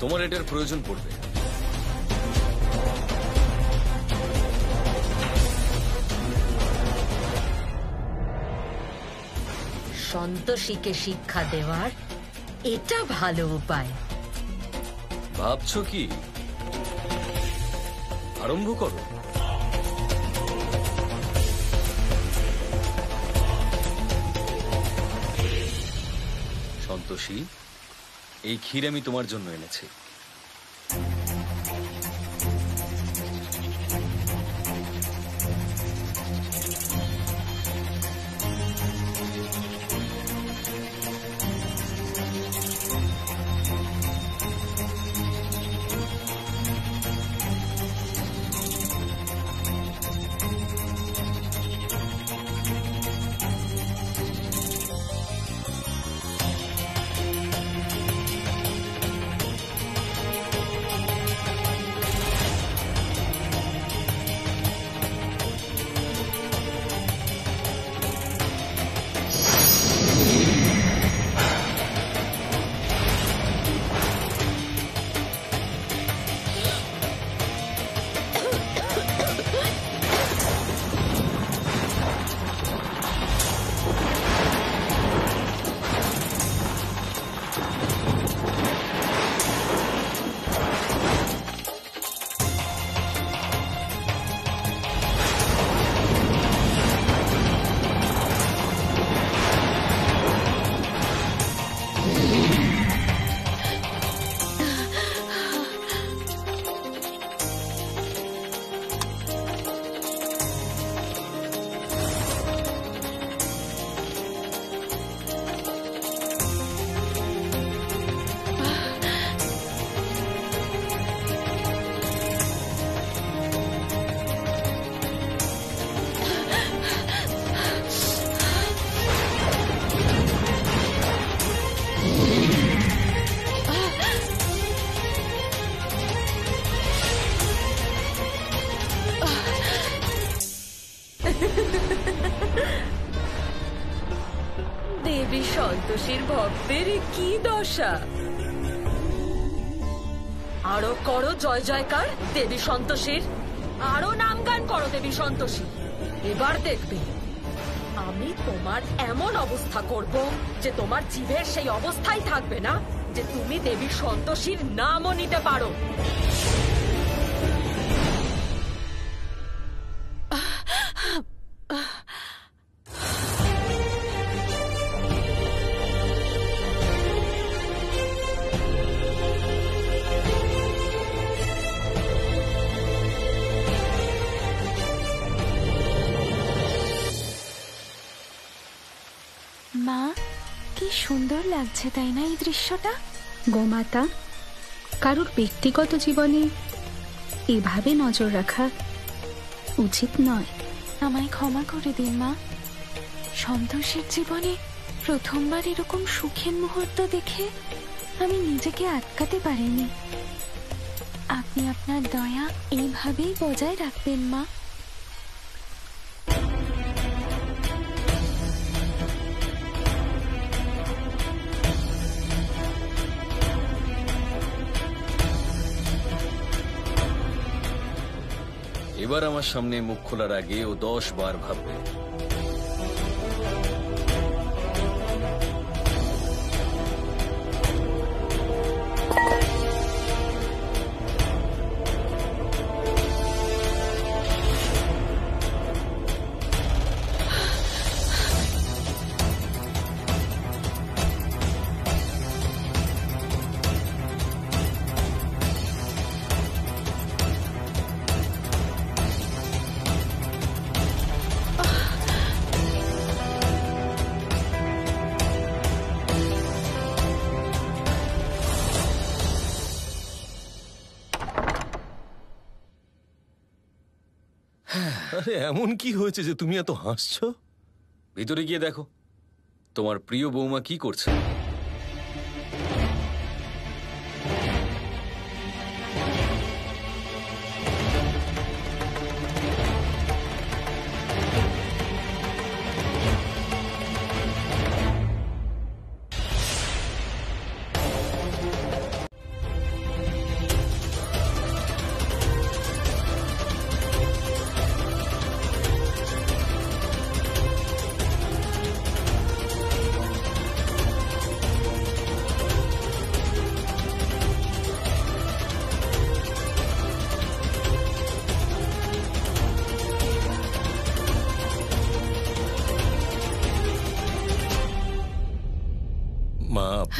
তোমার এটার প্রয়োজন পড়বে। সন্তোষীকে শিক্ষা দেওয়ার এটা ভালো উপায়। ভাবছো কি? আরম্ভ করো। সন্তোষী, এই ক্ষীর আমি তোমার জন্য এনেছি। দেবী সন্তোষীর ভক্তের কি দশা! আরো করো জয় জয়কার দেবী সন্তোষীর, আরো নাম গান করো দেবী সন্তোষী। এবার দেখবে আমি তোমার এমন অবস্থা করব যে তোমার জীবের সেই অবস্থাই থাকবে না যে তুমি দেবী সন্তোষীর নামও নিতে পারো। মা, কি সুন্দর লাগছে তাই না এই দৃশ্যটা? গোমাতা, কারোর ব্যক্তিগত জীবনে এভাবে নজর রাখা উচিত নয়। আমায় ক্ষমা করে দিন মা। সন্তোষের জীবনে প্রথমবার এরকম সুখের মুহূর্ত দেখে আমি নিজেকে আটকাতে পারিনি। আপনি আপনার দয়া এইভাবেই বজায় রাখবেন মা। এবার আমার সামনে মুখ খোলার আগে ও 10 বার ভাববে। আরে এমন কি হয়েছে যে তুমি এত হাসছো? ভিতরে গিয়ে দেখো তোমার প্রিয় বৌমা কি করছে।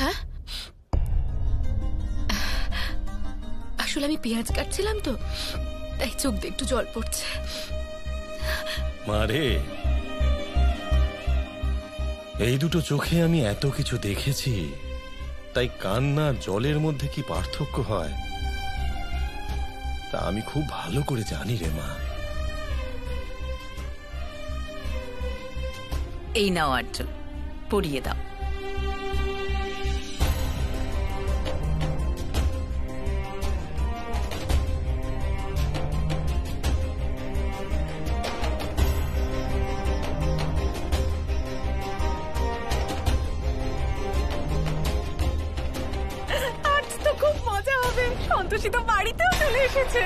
হ্যাঁ, আসলে আমি পেঁয়াজ কাটছিলাম তো, তাই চোখ দিয়ে একটু জল পড়ছে। মারে, এই দুটো চোখে আমি এত কিছু দেখেছি, তাই কান্না জলের মধ্যে কি পার্থক্য হয় তা আমি খুব ভালো করে জানি রে মা। এই নাও আর্য, পরিয়ে দাও। আজ তো খুব মজা হবে, সন্তোষী তো বাড়িতেও চলে এসেছে।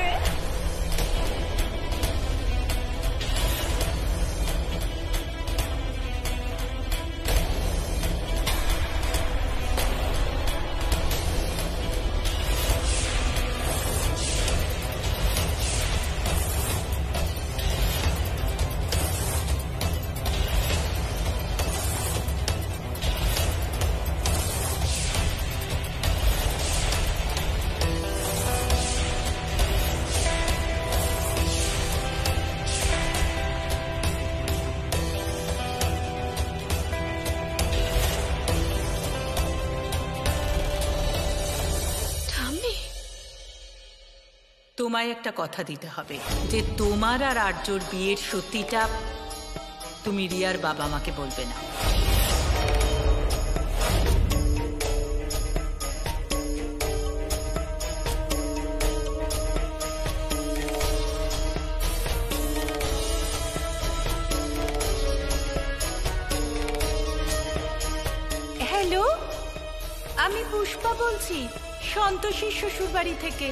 তোমায় একটা কথা দিতে হবে যে তোমার আর আর্যর বিয়ের সত্যিটা তুমি রিয়ার বাবা মাকে বলবে না। হ্যালো, আমি পুষ্পা বলছি, সন্তোষীর শ্বশুর বাড়ি থেকে।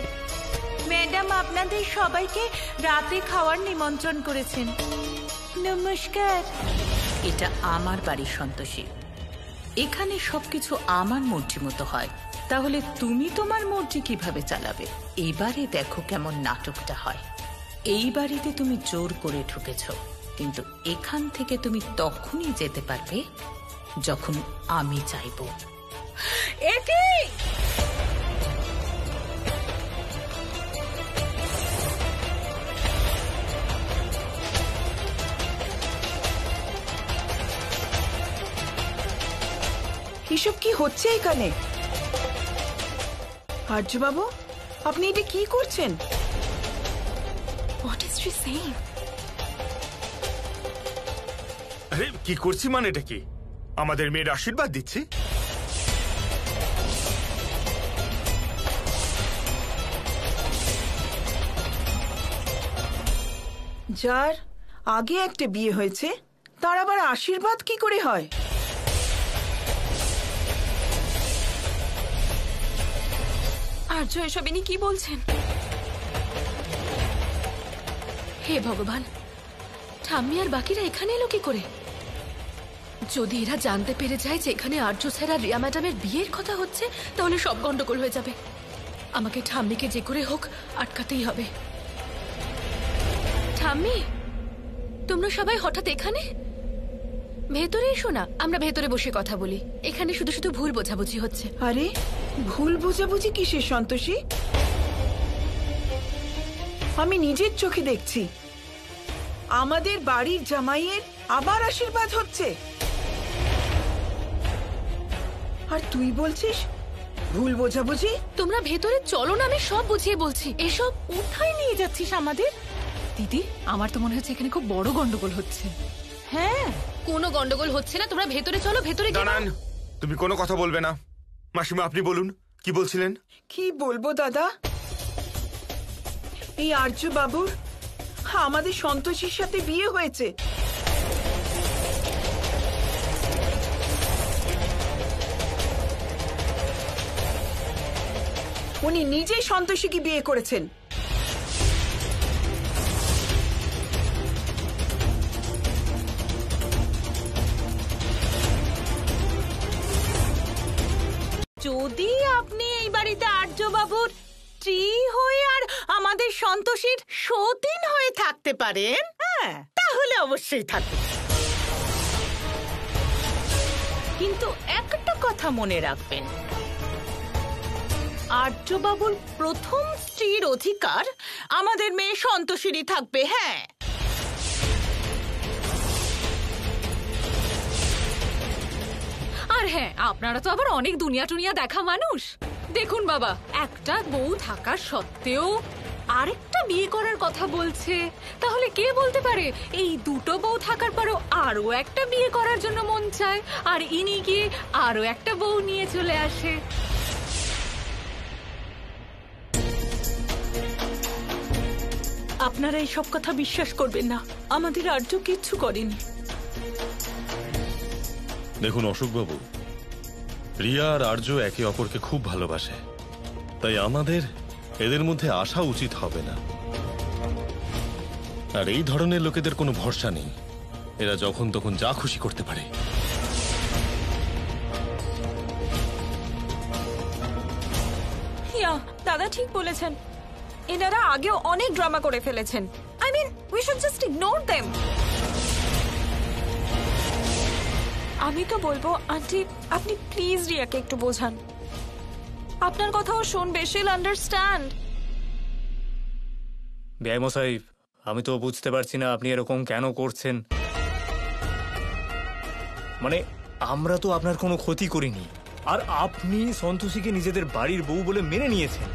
ম্যাডাম আপনাদের সবাইকে রাতে খাওয়ার নিমন্ত্রণ করেছেন। নমস্কার। এটা আমার বাড়ি সন্তোষী, এখানে সবকিছু আমার মর্জি মতো হয়। তাহলে তুমি তোমার মর্জি কিভাবে চালাবে? এবারে দেখো কেমন নাটকটা হয়। এই বাড়িতে তুমি জোর করে ঢুকেছ, কিন্তু এখান থেকে তুমি তখনই যেতে পারবে যখন আমি চাইব। এটি এসব কি হচ্ছে এখানে? আর্যবাবু, আপনি এটা কি করছেন? What is she saying? আরে কি করছি মানে এটা কি? আমাদের মেয়ের আশীর্বাদ দিচ্ছি। যার আগে একটা বিয়ে হয়েছে তার আবার আশীর্বাদ কি করে হয়? আর্য এসব ইনি কি বলছেন? হে ভগবান, ঠাম্মি আর বাকিরা এখানে এলো কি করে? যদি এরা জানতে পেরে যায় যে এখানে আর্য স্যার আর রিয়া ম্যাডামের বিয়ের কথা হচ্ছে, তাহলে সব গন্ডগোল হয়ে যাবে। আমাকে ঠাম্মিকে যে করে হোক আটকাতেই হবে। ঠাম্মি, তোমরা সবাই হঠাৎ এখানে? ভেতরে এসো না, আমরা ভেতরে বসে কথা বলি। এখানে শুধু শুধু ভুল বোঝাবুঝি হচ্ছে। আরে ভুল বোঝাবুঝি কিসের সন্তোষী? আমি নিজের চোখে দেখছি আমাদের বাড়ির জামাইয়ের আবার আশীর্বাদ হচ্ছে, আর তুই বলছিস ভুল বোঝাবুঝি? তোমরা ভেতরে চলো না, আমি সব বুঝিয়ে বলছি। এসব কোথায় নিয়ে যাচ্ছিস আমাদের? দিদি, আমার তো মনে হচ্ছে এখানে খুব বড় গন্ডগোল হচ্ছে। হ্যাঁ, কোনো গন্ডগোল হচ্ছে না, তোমরা ভেতরে চলো। ভেতরে গিয়ে দাঁড়ান, তুমি কোনো কথা বলবে না। মাসিমা, আপনি বলুন, কি বলছিলেন? কি বলবো দাদা, এই আর্য বাবুর আমাদের সন্তোষীর সাথে বিয়ে হয়েছে। উনি নিজেই সন্তোষীকে বিয়ে করেছেন। যদি আপনি এই বাড়িতে আর্যবাবুর স্ত্রী হয়ে আর আমাদের সন্তোষীর সতীন হয়ে থাকতে পারেন, হ্যাঁ, তাহলে অবশ্যই থাকুন। কিন্তু একটা কথা কথা মনে রাখবেন, আর্যবাবুর প্রথম স্ত্রীর অধিকার আমাদের মেয়ে সন্তোষীরই থাকবে। হ্যাঁ, আর হ্যাঁ, আপনারা তো আবার অনেক দুনিয়া টুনিয়া দেখা মানুষ। দেখুন বাবা, একটা বউ থাকা সত্ত্বেও আরেকটা বিয়ে করার কথা বলছে, তাহলে কে বলতে পারে এই দুটো বউ থাকার পরও আরো একটা বিয়ে করার জন্য মন চায়, আর ইনি গিয়ে আরো একটা বউ নিয়ে চলে আসে। আপনারা এইসব কথা বিশ্বাস করবেন না, আমাদের আর্য কিচ্ছু করেনি। দেখুন অশোকবাবু, রিয়া আর আর্য একে অপরকে খুব ভালোবাসে, তাই আমাদের এদের মধ্যে আসা উচিত হবে না। আর এই ধরনের লোকেদের কোনো ভরসা নেই, এরা যখন তখন যা খুশি করতে পারে। দাদা ঠিক বলেছেন, এনারা আগেও অনেক ড্রামা করে ফেলেছেন। I mean, we should just ignore them. আমি তো বলবো আন্টি, আপনি প্লিজ রিয়াকে একটু বোঝান, আপনার কথাও শুনবে, শিল আন্ডারস্ট্যান্ড। বেয়ামশাই, আমি তো বুঝতে পারছি না আপনি এরকম কেন করছেন। মানে আমরা তো আপনার কোনো ক্ষতি করিনি, আর আপনি সন্তোষীকে নিজেদের বাড়ির বউ বলে মেনে নিয়েছেন।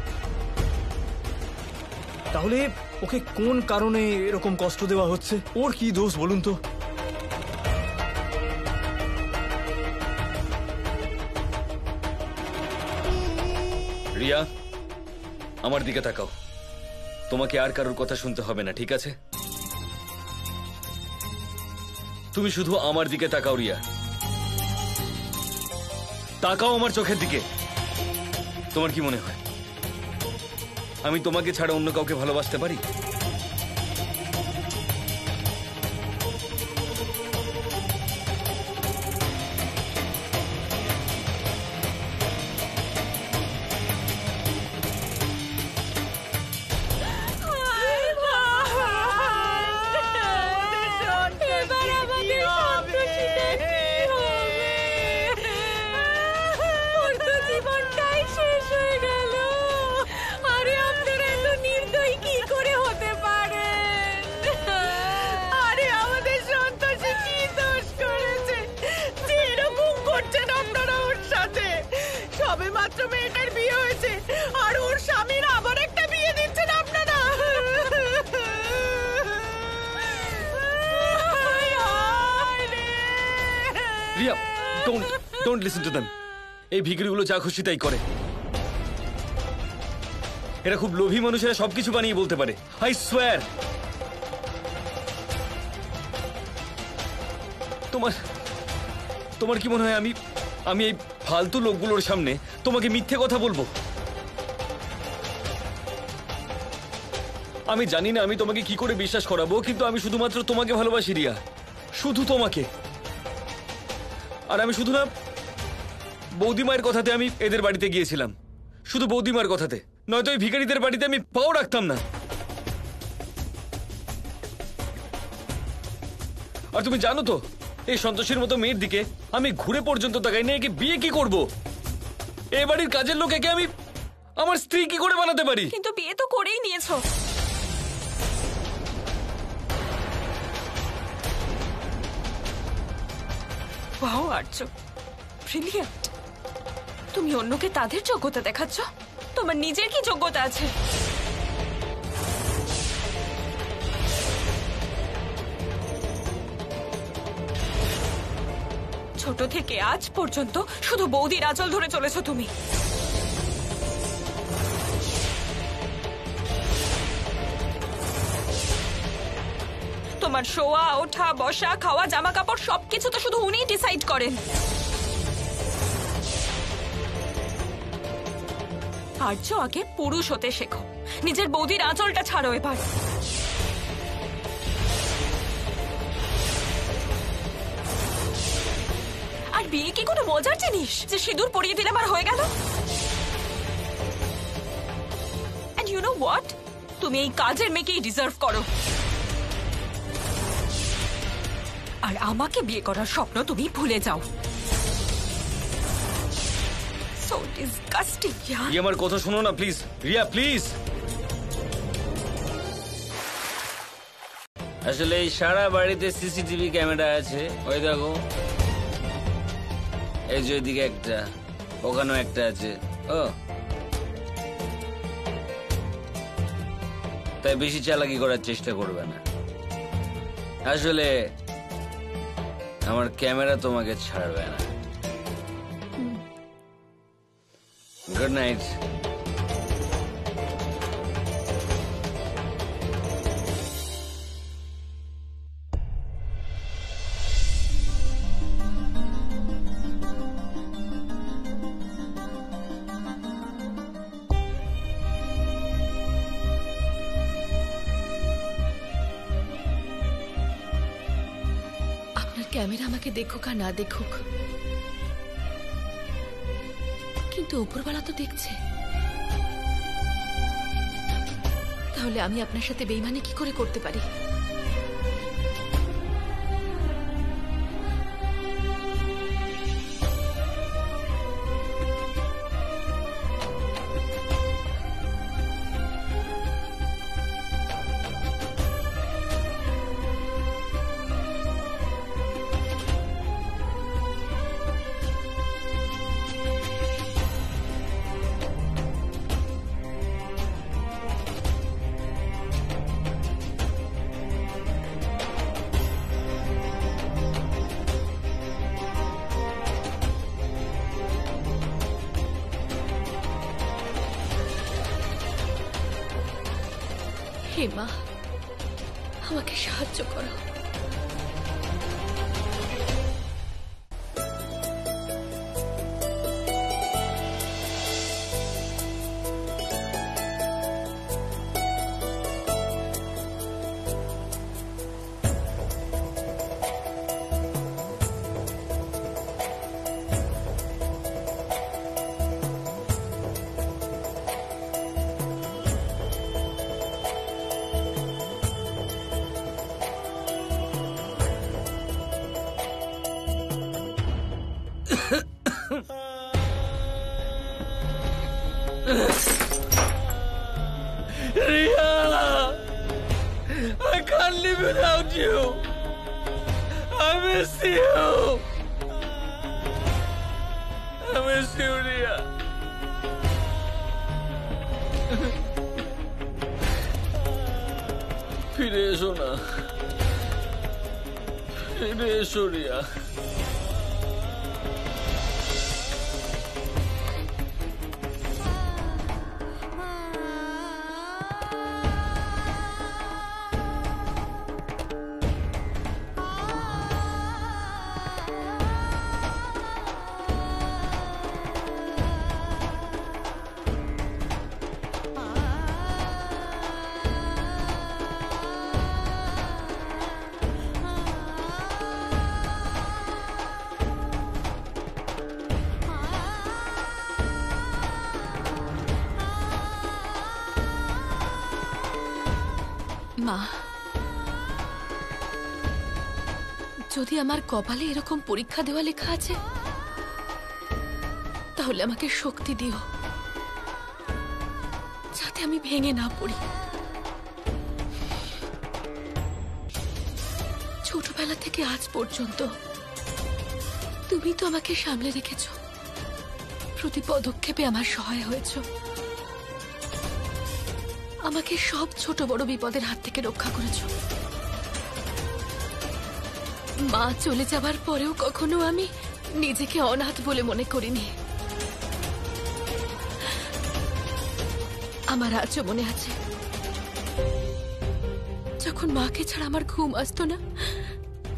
তাহলে ওকে কোন কারণে এরকম কষ্ট দেওয়া হচ্ছে? ওর কি দোষ বলুন তো? রিয়া, আমার দিকে তাকাও। তোমাকে আর কারোর কথা শুনতে হবে না, ঠিক আছে? তুমি শুধু আমার দিকে তাকাও রিয়া, তাকাও আমার চোখের দিকে। তোমার কি মনে হয় আমি তোমাকে ছাড়া অন্য কাউকে ভালোবাসতে পারি? Riya, don't listen to them. এই ভিখারিগুলো যা খুশি তাই করে। এরা খুব লোভী মানুষেরা সবকিছু বানিয়ে বলতে পারে। I swear. তোমার কি মনে হয় আমি এই ফালতু লোকগুলোর সামনে তোমাকে মিথ্যে কথা বলবো? আমি জানি না আমি তোমাকে কি করে বিশ্বাস করাবো, কিন্তু আমি শুধুমাত্র তোমাকে ভালোবাসি রিয়া, শুধু তোমাকে। আর আমি শুধু না, বৌদিমায়ের কথাতে আমি এদের বাড়িতে গিয়েছিলাম, শুধু বৌদিমার কথাতে, নয়তো এই ভিখারিদের বাড়িতে আমি পাও রাখতাম না। আর তুমি জানো তো, এই সন্তোষীর মতো মেয়ের দিকে আমি ঘুরে পর্যন্ত তাকাই না। একে বিয়ে কি করব? এই বাড়ির কাজের লোক একে আমি আমার স্ত্রী কি করে বানাতে পারি? কিন্তু বিয়ে তো করেই নিয়েছো। ওয়াও আর্য, ব্রিলিয়ান্ট। তুমি অন্যকে তাদের যোগ্যতা দেখাচ্ছ, তোমার নিজের কি যোগ্যতা আছে? ছোট থেকে আজ পর্যন্ত শুধু বৌদির আঁচল ধরে চলেছো তুমি। তোমার শোয়া, ওঠা, বসা, খাওয়া, জামা কাপড় সবকিছু তো শুধু উনিই ডিসাইড করেন। আর্য, আগে পুরুষ হতে শেখো, নিজের বৌদির আঁচলটা ছাড়ো এবার। আর বিয়ে কি কোনো মজার জিনিস যে সিঁদুর পরিয়ে দিলে আমার হয়ে গেল? এন্ড ইউ নো হোয়াট, তুমি এই কাজের মেয়েকেই ডিজার্ভ করো। আর আমাকে বিয়ে করার স্বপ্ন তুমি ভুলে যাও। So disgusting, yaar. রিয়া আমার কথা শোনো না প্লিজ, রিয়া প্লিজ। আসলে এই সারা বাড়িতে সিসিটিভি ক্যামেরা আছে, ওই দেখো, এই যে ওইদিকে একটা, ওখানেও একটা আছে। ও তাই বেশি চালাকি করার চেষ্টা করবে না। আসলে আমার ক্যামেরা তোমাকে ছাড়বে না। Good night. ক্যামেরা আমাকে দেখুক আর না দেখুক, কিন্তু উপরওয়ালা তো দেখছে। তাহলে আমি আপনার সাথে বেইমানি কি করে করতে পারি? হে মা, আমাকে সাহায্য করো। Ria! I can't live without you! I miss you! I miss you, Ria! ফিরে এসো না, ফিরে এসো রিয়া। মা, যদি আমার কপালে এরকম পরীক্ষা দেওয়া লেখা আছে, তাহলে আমাকে শক্তি দিও, যাতে আমি ভেঙে না পড়ি। ছোটবেলা থেকে আজ পর্যন্ত তুমি তো আমাকে সামলে রেখেছ, প্রতি পদক্ষেপে আমার সহায় হয়েছ, আমাকে সব ছোট বড় বিপদের হাত থেকে রক্ষা করেছ। মা চলে যাবার পরেও কখনো আমি নিজেকে অনাথ বলে মনে করিনি। আমার আজও মনে আছে, যখন মাকে ছাড়া আমার ঘুম আসতো না,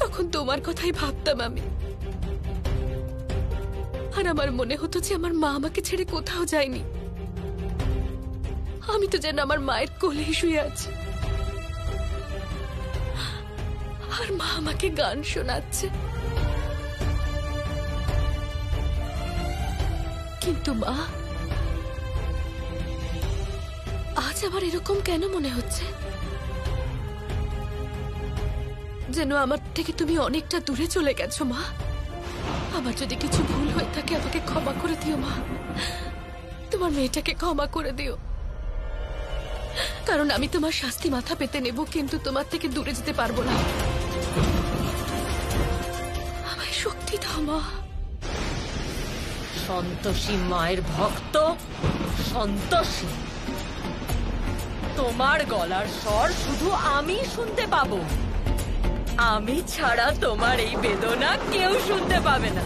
তখন তোমার কথাই ভাবতাম আমি। আর আমার মনে হতো যে আমার মা আমাকে ছেড়ে কোথাও যায়নি, আমি তো যেন আমার মায়ের কোলেই শুয়ে আছি, আর মা আমাকে গান শোনাচ্ছে। কিন্তু মা, আজ আমার এরকম কেন মনে হচ্ছে, যেন আমার থেকে তুমি অনেকটা দূরে চলে গেছো। মা, আমার যদি কিছু ভুল হয়ে থাকে আমাকে ক্ষমা করে দিও মা। তোমার মেয়েটাকে ক্ষমা করে দিও, কারণ আমি তোমার শাস্তি মাথা পেতে নেব, কিন্তু তোমার থেকে দূরে যেতে পারবো না। আমায় শক্তি দাও মা। সন্তোষী মায়ের ভক্ত সন্তোষী, তোমার গলার স্বর শুধু আমি শুনতে পাবো। আমি ছাড়া তোমার এই বেদনা কেউ শুনতে পাবে না।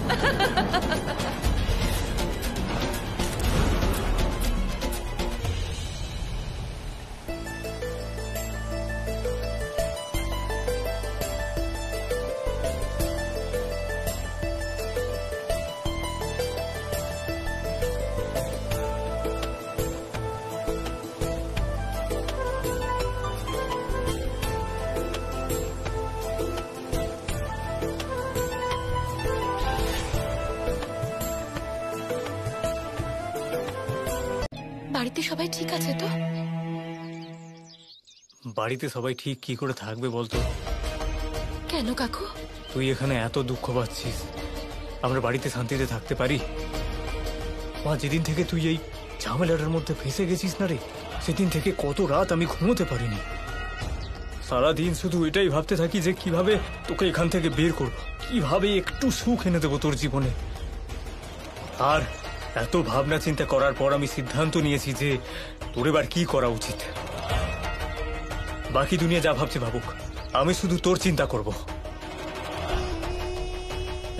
বাড়িতে সবাই ঠিক আছে তো? বাড়িতে সবাই ঠিক কি করে থাকবে বলতো? কেন কাকু? তুই এখানে এত দুঃখ পাচ্ছিস, আমরা বাড়িতে শান্তিতে থাকতে পারি? মা, যেদিন থেকে তুই এই ঝামেলাটার মধ্যে ফেঁসে গেছিস না রে, সেদিন থেকে কত রাত আমি ঘুমোতে পারিনি। সারাদিন শুধু এটাই ভাবতে থাকি যে কিভাবে তোকে এখান থেকে বের করবো, কিভাবে একটু সুখ এনে দেবো তোর জীবনে। আর এত ভাবনা চিন্তা করার পর আমি সিদ্ধান্ত নিয়েছি যে তোর এবার কি করা উচিত। বাকি দুনিয়া যা ভাবছে ভাবুক, আমি শুধু তোর চিন্তা করব।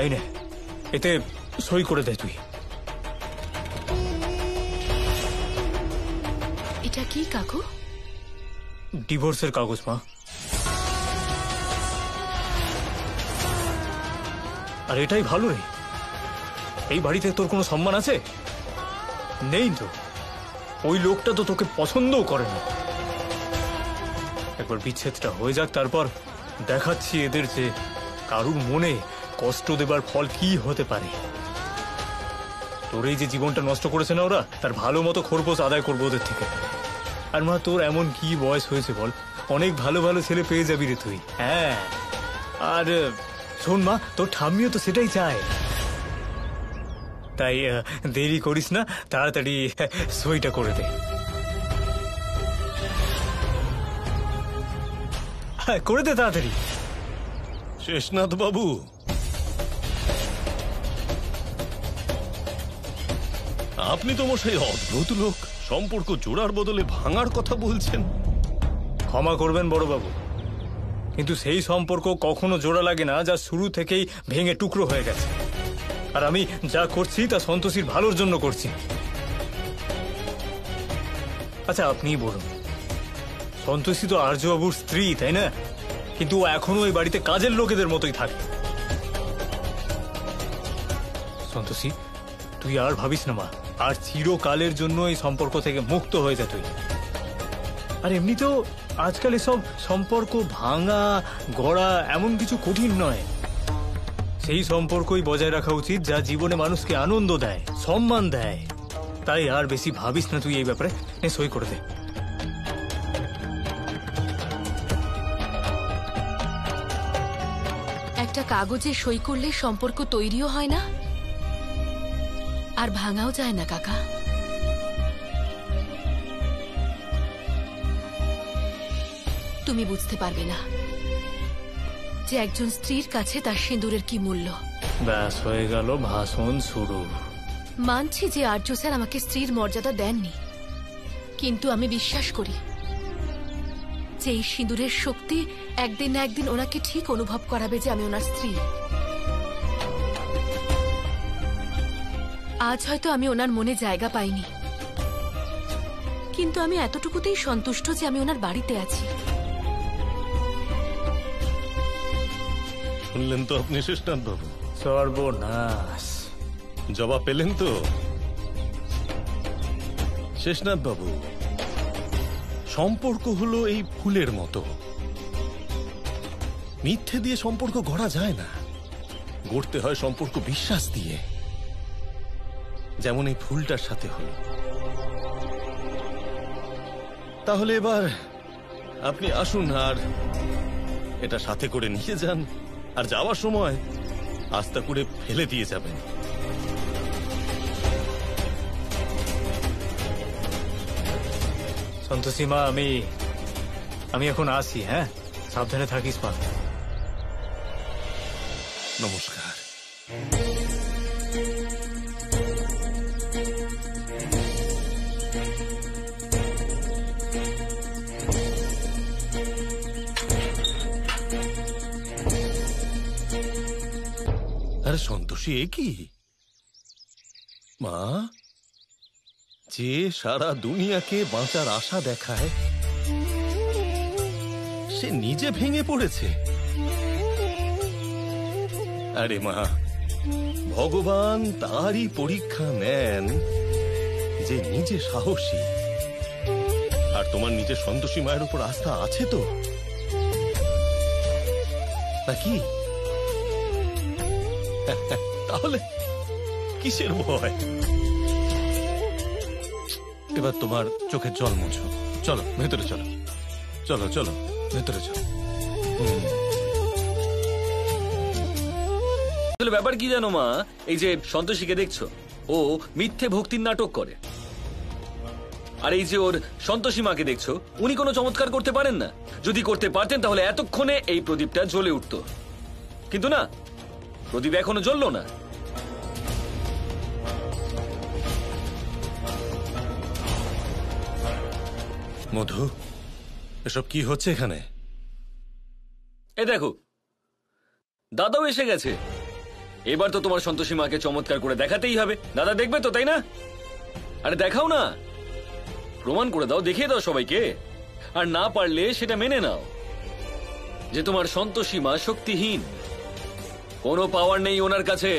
এই নে, এতে সই করে দে তুই। এটা কি কাকু? ডিভোর্সের কাগজ মা। আর এটাই ভালো রে, এই বাড়িতে তোর কোনো সম্মান আছে? নেই তো। ওই লোকটা তো তোকে পছন্দও করে না। একবার বিচ্ছেদটা হয়ে যাক, তারপর দেখাচ্ছি এদের যে কারুর মনে কষ্ট দেবার ফল কি হতে পারে। তোর এই যে জীবনটা নষ্ট করেছে না ওরা, তার ভালো মতো খরপোশ আদায় করবো ওদের থেকে। আর মা, তোর এমন কি বয়স হয়েছে বল, অনেক ভালো ভালো ছেলে পেয়ে যাবি রে তুই। হ্যাঁ, আর শোন মা, তোর ঠাম্মিও তো সেটাই চায়। তাই দেরি করিস না, তাড়াতাড়ি সইটা করে দে। হ্যাঁ, করে দে তাড়াতাড়ি। শেষনাথ বাবু, আপনি তো মশাই অদ্ভুত লোক, সম্পর্ক জোড়ার বদলে ভাঙার কথা বলছেন। ক্ষমা করবেন বড়বাবু, কিন্তু সেই সম্পর্ক কখনো জোড়া লাগে না যা শুরু থেকেই ভেঙে টুকরো হয়ে গেছে। আর আমি যা করছি তা সন্তোষীর ভালোর জন্য করছি। আচ্ছা, আপনিই বলুন, সন্তোষী তো আর্যবাবুর স্ত্রী, তাই না? কিন্তু ও এখনো ওই বাড়িতে কাজের লোকেদের মতোই থাকে। সন্তোষী, তুই আর ভাবিস না মা, আর চিরকালের জন্য এই সম্পর্ক থেকে মুক্ত হয়ে যা তুই। আর এমনিতেও আজকাল এসব সম্পর্ক ভাঙা গড়া এমন কিছু কঠিন নয়। সেই সম্পর্কই বজায় রাখা উচিত যা জীবনে মানুষকে আনন্দ দেয়, সম্মান দেয়। তাই আর বেশি ভাবিস না তুই এই ব্যাপারে। সই করে দে। একটা কাগজে সই করলে সম্পর্ক তৈরিও হয় না আর ভাঙাও যায় না কাকা। তুমি বুঝতে পারবে না যে একজন স্ত্রীর কাছে তার সিঁদুরের কি মূল্য। ব্যাস, হয়ে গেল ভাষণ শুরু। মানছি যে আর্য স্যার আমাকে স্ত্রীর মর্যাদা দেননি, কিন্তু আমি বিশ্বাস করি যে এই সিঁদুরের শক্তি একদিন না একদিন ওনাকে ঠিক অনুভব করাবে যে আমি ওনার স্ত্রী। আজ হয়তো আমি ওনার মনে জায়গা পাইনি, কিন্তু আমি এতটুকুতেই সন্তুষ্ট যে আমি ওনার বাড়িতে আছি। শুনলেন তো আপনি শেষনাথ বাবু? সর্বনাশ। জবাব পেলেন তো শেষনাথ বাবু? সম্পর্ক হলো এই ফুলের মতো, মিথ্যে দিয়ে সম্পর্ক গড়া যায় না, গড়তে হয় সম্পর্ক বিশ্বাস দিয়ে, যেমন এই ফুলটার সাথে হলো। তাহলে এবার আপনি আসুন আর এটা সাথে করে নিয়ে যান, আর যাওয়ার সময় আস্তা করে ফেলে দিয়ে যাবেন। সন্তোষী মা, আমি এখন আসি। হ্যাঁ, সাবধানে থাকিস মা। নমস্কার। আরে সন্তোষী, এ কি মা? যে সারা দুনিয়াকে বাঁচার আশা দেখায় সে নিজে ভেঙে পড়েছে। আরে মা, ভগবান তারই পরীক্ষা নেন যে নিজে সাহসী। আর তোমার নিজের সন্তোষী মায়ের উপর আস্থা আছে তো নাকি? তাহলে কিসের ভয়? এবার তোমার চোখের জল মুছো। চলো ভেতরে চলো, চলো চলো ভেতরে চলো। ব্যাপার কি জানো মা, এই যে সন্তোষীকে দেখছো, ও মিথ্যে ভক্তির নাটক করে। আর এই যে ওর সন্তোষী মাকে দেখছো, উনি কোনো চমৎকার করতে পারেন না। যদি করতে পারতেন তাহলে এতক্ষণে এই প্রদীপটা জ্বলে উঠত, কিন্তু না, প্রদীপ এখনো জ্বললো না। মধু, এসব কি হচ্ছে এখানে? এ দেখো, দাদাও এসে গেছে। এবার তো তোমার সন্তোষী মাকে চমৎকার করে দেখাতেই হবে। দাদা দেখবে তো, তাই না? আরে দেখাও না, প্রমাণ করে দাও, দেখিয়ে দাও সবাইকে। আর না পারলে সেটা মেনে নাও যে তোমার সন্তোষী মা শক্তিহীন, কোনো পাওয়ার নেই ওনার কাছে।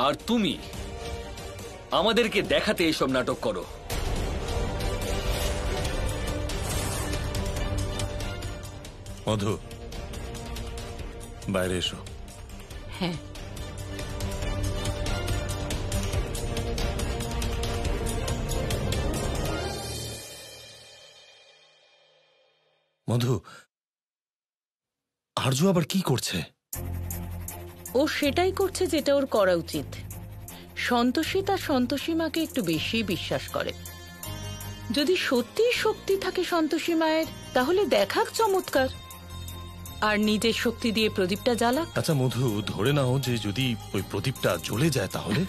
আর তুমি আমাদেরকে দেখাতে এইসব নাটক করো। মধু, বাইরে এসো। হ্যাঁ, মধু, আরজু আবার কি করছে? ও সেটাই করছে যেটা ওর করা উচিত। সন্তোষী তার সন্তোষী মাকে একটু বেশি বিশ্বাস করে। যদি সত্যি শক্তি থাকে সন্তোষী মায়ের, তাহলে দেখাক চমৎকার, আর নিজের শক্তি দিয়ে প্রদীপটা জ্বালাক। আচ্ছা মধু, ধরে নাও যে যদি ওই প্রদীপটা জ্বলে যায় তাহলে?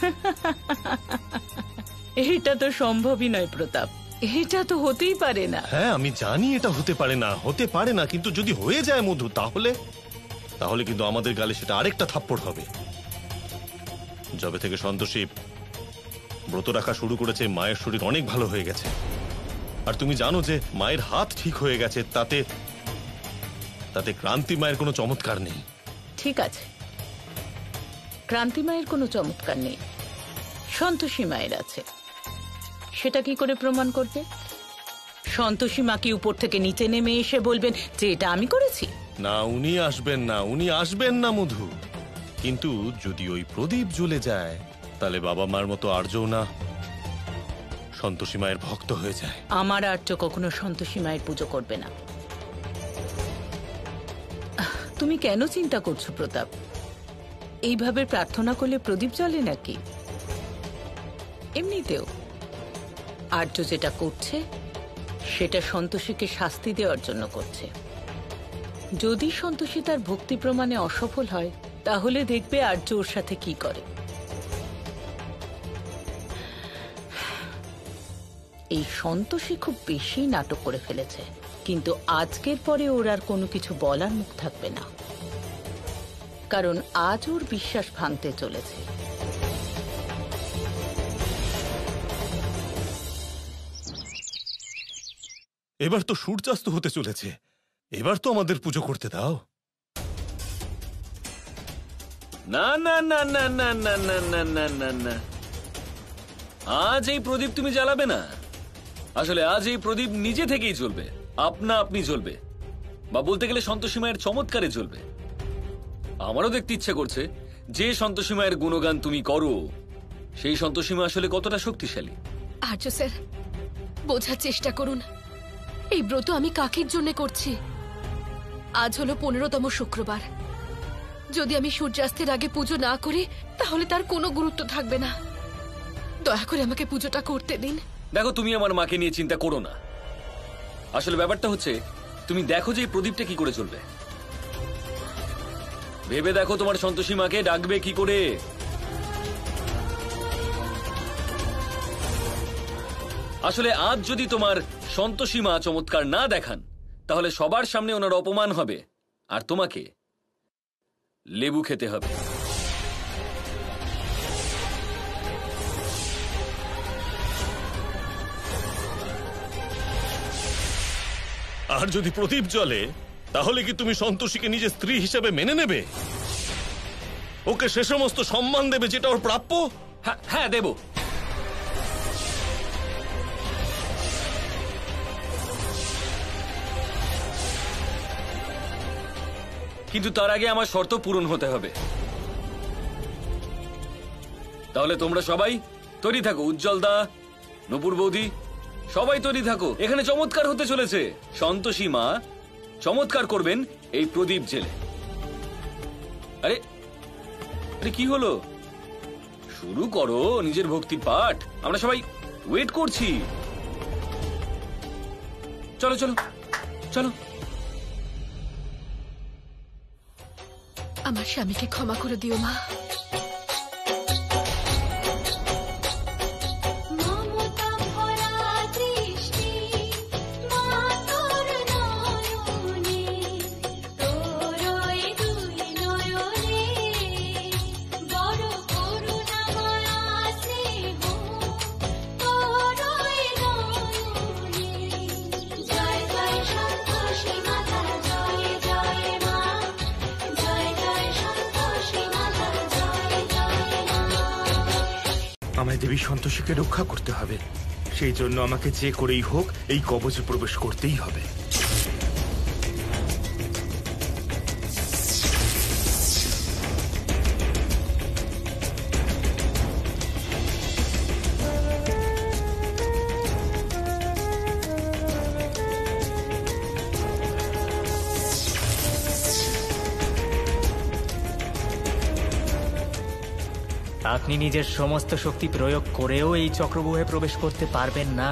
এটা তো সম্ভবই নয় প্রতাপ, এটা তো হতেই পারে না। হ্যাঁ আমি জানি এটা হতে পারে না, কিন্তু যদি হয়ে যায় মধু, তাহলে কিন্তু আমাদের গালে সেটা আরেকটা থাপ্পড় হবে। যবে থেকে সন্তোষী ব্রত রাখা শুরু করেছে, মায়ের শরীর অনেক ভালো হয়ে গেছে। আর তুমি জানো যে মায়ের হাত ঠিক হয়ে গেছে, তাতে ক্রান্তি মায়ের কোনো চমৎকার নেই। ঠিক আছে, ক্রান্তি মায়ের কোনো চমৎকার নেই, সন্তোষী মায়ের আছে। সেটা কি করে প্রমাণ করবে? সন্তোষী মা কি উপর থেকে নিচে নেমে এসে বলবেন যে এটা আমি করেছি? না, উনি আসবেন না মধু। কিন্তু যদি ওই প্রদীপ জ্বলে যায়, তাহলে বাবা মার মতো আর্যও না সন্তোষী মায়ের ভক্ত হয়ে যায়। আমার আর্য কখনো সন্তোষী মায়ের পুজো করবে না। তুমি কেন চিন্তা করছো প্রতাপ? এইভাবে প্রার্থনা করলে প্রদীপ জ্বলে নাকি? এমনিতেও আর্য যেটা করছে সেটা সন্তোষীকে শাস্তি দেওয়ার জন্য করছে। যদি সন্তোষী তার ভক্তি প্রমাণে অসফল হয়, তাহলে দেখবে আর্য ওর সাথে কি করে। এই সন্তোষী খুব বেশি নাটক করে ফেলেছে, কিন্তু আজকের পরে ওর আর কোনো কিছু বলার মুখ থাকবে না, কারণ আজ ওর বিশ্বাস ভাঙতে চলেছে। এবার তো সূর্যাস্ত হতে চলেছে, এবার তো আমাদের পুজো করতে দাও। না না না না না না না না না না না, আজ এই প্রদীপ তুমি জ্বালাবে না। আসলে আজ এই প্রদীপ নিজে থেকেই জ্বলবে, আপনি জ্বলবে, বা বলতে গেলে সন্তোষী মায়ের চমৎকারে জ্বলবে। আমারও দেখতে ইচ্ছে করছে যে সন্তোষী মায়ের গুণগান তুমি করো, সেই সন্তোষী মা আসলে কতটা শক্তিশালী। আর্য স্যার, বোঝার চেষ্টা করুন, এই ব্রত আমি কাকির জন্য করছি। আজ হলো 15তম শুক্রবার। যদি আমি সূর্যাস্তের আগে পুজো না করি, তাহলে তার কোনো গুরুত্ব থাকবে না। দয়া করে আমাকে পুজোটা করতে দিন। দেখো, তুমি আমার মাকে নিয়ে চিন্তা করো না। আসলে ব্যাপারটা হচ্ছে, তুমি দেখো যে এই প্রদীপটা কি করে চলবে। ভেবে দেখো তোমার সন্তোষী মাকে ডাকবে কি করে। আসলে আজ যদি তোমার সন্তোষী মা চমৎকার না দেখান, তাহলে সবার সামনে ওনার অপমান হবে আর তোমাকে লেবু খেতে হবে। আর যদি প্রদীপ জ্বলে, তাহলে কি তুমি সন্তোষীকে নিজের স্ত্রী হিসেবে মেনে নেবে? ওকে সে সমস্ত সম্মান দেবে যেটা ওর প্রাপ্য? হ্যাঁ, দেব। কিন্তু তার আগে আমার শর্ত পূরণ হতে হবে। তাহলে তোমরা সবাই তৈরি থাকো। উজ্জ্বল দা, নূপুর বৌদি, সবাই তৈরি থাকো। এখানে চমৎকার হতে চলেছে। সন্তোষী মা চমৎকার করবেন এই প্রদীপ জেলে। আরে আরে কি হলো? শুরু করো নিজের ভক্তির পাঠ। আমরা সবাই ওয়েট করছি। চলো চলো চলো। আমার স্বামীকে ক্ষমা করে দিও মা। আমায় দেবী সন্তোষীকে রক্ষা করতে হবে। সেই জন্য আমাকে যে করেই হোক এই কবচে প্রবেশ করতেই হবে। আপনি নিজের সমস্ত শক্তি প্রয়োগ করেও এই চক্রব্যূহে প্রবেশ করতে পারবেন না।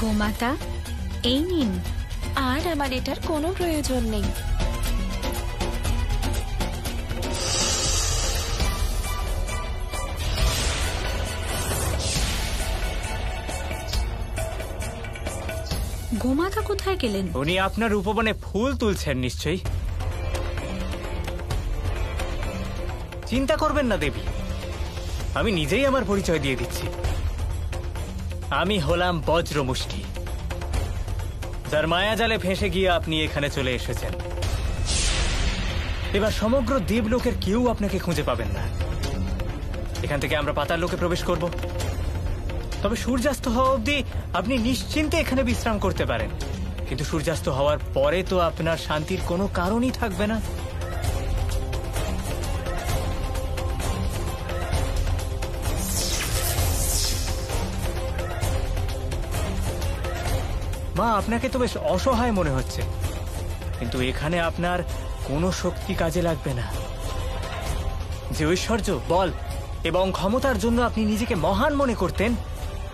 গোমাতা, এই নিন। আর আমার এটার কোনো প্রয়োজন নেই। গোমাতা কোথায় গেলেন? উনি আপনার উপবনে ফুল তুলছেন নিশ্চয়ই। চিন্তা করবেন না দেবী, আমি নিজেই আমার পরিচয় দিয়ে দিচ্ছি। আমি হলাম বজ্রমুষ্টি, যার মায়াজালে ফেঁসে গিয়ে আপনি এখানে চলে এসেছেন। এবার সমগ্র দেবলোকের কেউ আপনাকে খুঁজে পাবেন না। এখান থেকে আমরা পাতাল লোকে প্রবেশ করব। তবে সূর্যাস্ত হওয়া অবধি আপনি নিশ্চিন্তে এখানে বিশ্রাম করতে পারেন, কিন্তু সূর্যাস্ত হওয়ার পরে তো আপনার শান্তির কোনো কারণই থাকবে না। মা, আপনাকে তো বেশ অসহায় মনে হচ্ছে, কিন্তু এখানে আপনার কোনো শক্তি কাজে লাগবে না। যে ঐশ্বর্য, বল এবং ক্ষমতার জন্য আপনি নিজেকে মহান মনে করতেন,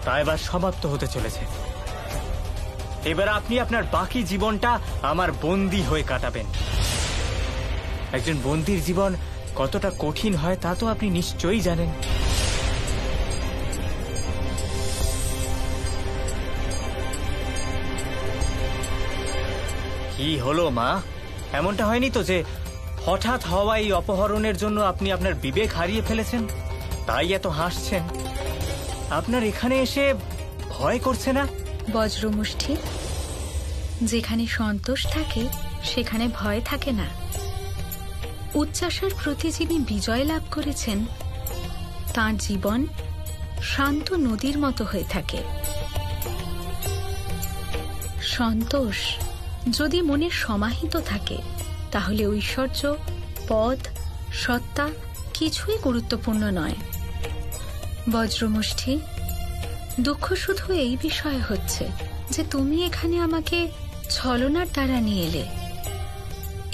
তা এবার সমাপ্ত হতে চলেছে। এবার আপনি আপনার বাকি জীবনটা আমার বন্দী হয়ে কাটাবেন। একজন বন্দীর জীবন কতটা কঠিন হয় তা তো আপনি নিশ্চয়ই জানেন। কি হলো মা? এমনটা হয়নি তো যে হঠাৎ হওয়া এই অপহরণের জন্য আপনি আপনার বিবেক হারিয়ে ফেলেছেন, তাই এত হাসছেন? আপনার এখানে এসে ভয় করছে না? বজ্রমুষ্টি, যেখানে সন্তোষ থাকে সেখানে ভয় থাকে না। উচ্ছ্বাসের প্রতি যিনি বিজয় লাভ করেছেন তাঁর জীবন শান্ত নদীর মতো হয়ে থাকে। সন্তোষ যদি মনে সমাহিত থাকে তাহলে ঐশ্বর্য, পদ, সত্তা কিছুই গুরুত্বপূর্ণ নয়। বজ্রমুষ্টি, দুঃখ শুধু এই বিষয়ে হচ্ছে যে তুমি এখানে আমাকে ছলনার দ্বারা নিয়ে এলে।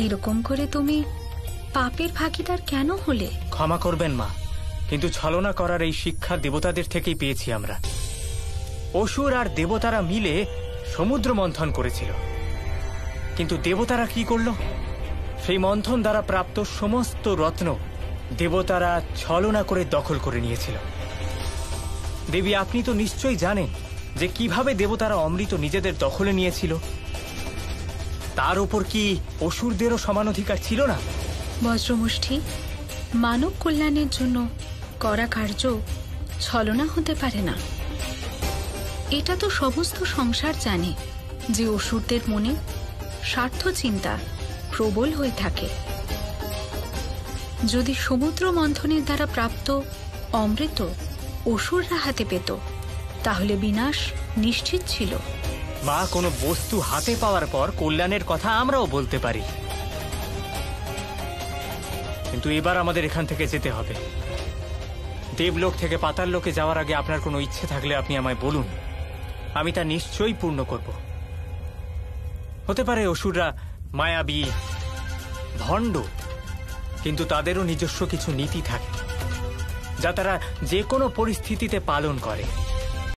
এরকম করে তুমি পাপের ভাগীদার কেন হলে? ক্ষমা করবেন মা, কিন্তু ছলনা করার এই শিক্ষা দেবতাদের থেকেই পেয়েছি আমরা। অসুর আর দেবতারা মিলে সমুদ্র মন্থন করেছিল, কিন্তু দেবতারা কি করল? সেই মন্থন দ্বারা প্রাপ্ত সমস্ত রত্ন দেবতারা ছলনা করে দখল করে নিয়েছিল। দেবী, আপনি তো নিশ্চয়ই জানেন যে কিভাবে দেবতারা অমৃত নিজেদের দখলে নিয়েছিল। তার উপর কি অসুরদেরও সমান অধিকার ছিল না? বজ্রমুষ্টি, মানব কল্যাণের জন্য করা কার্য ছলনা হতে পারে না। এটা তো সমস্ত সংসার জানে যে অসুরদের মনে স্বার্থ চিন্তা প্রবল হয়ে থাকে। যদি সমুদ্র মন্থনের দ্বারা প্রাপ্ত অমৃত অসুররা হাতে পেত তাহলে বিনাশ নিশ্চিত ছিল। মা, কোনো বস্তু হাতে পাওয়ার পর কল্যাণের কথা আমরাও বলতে পারি, কিন্তু এবার আমাদের এখান থেকে যেতে হবে। দেবলোক থেকে পাতাল লোকে যাওয়ার আগে আপনার কোনো ইচ্ছে থাকলে আপনি আমায় বলুন, আমি তা নিশ্চয়ই পূর্ণ করব। হতে পারে অসুররা মায়াবী, ভণ্ড, কিন্তু তাদেরও নিজস্ব কিছু নীতি থাকে যা তারা যে কোনো পরিস্থিতিতে পালন করে।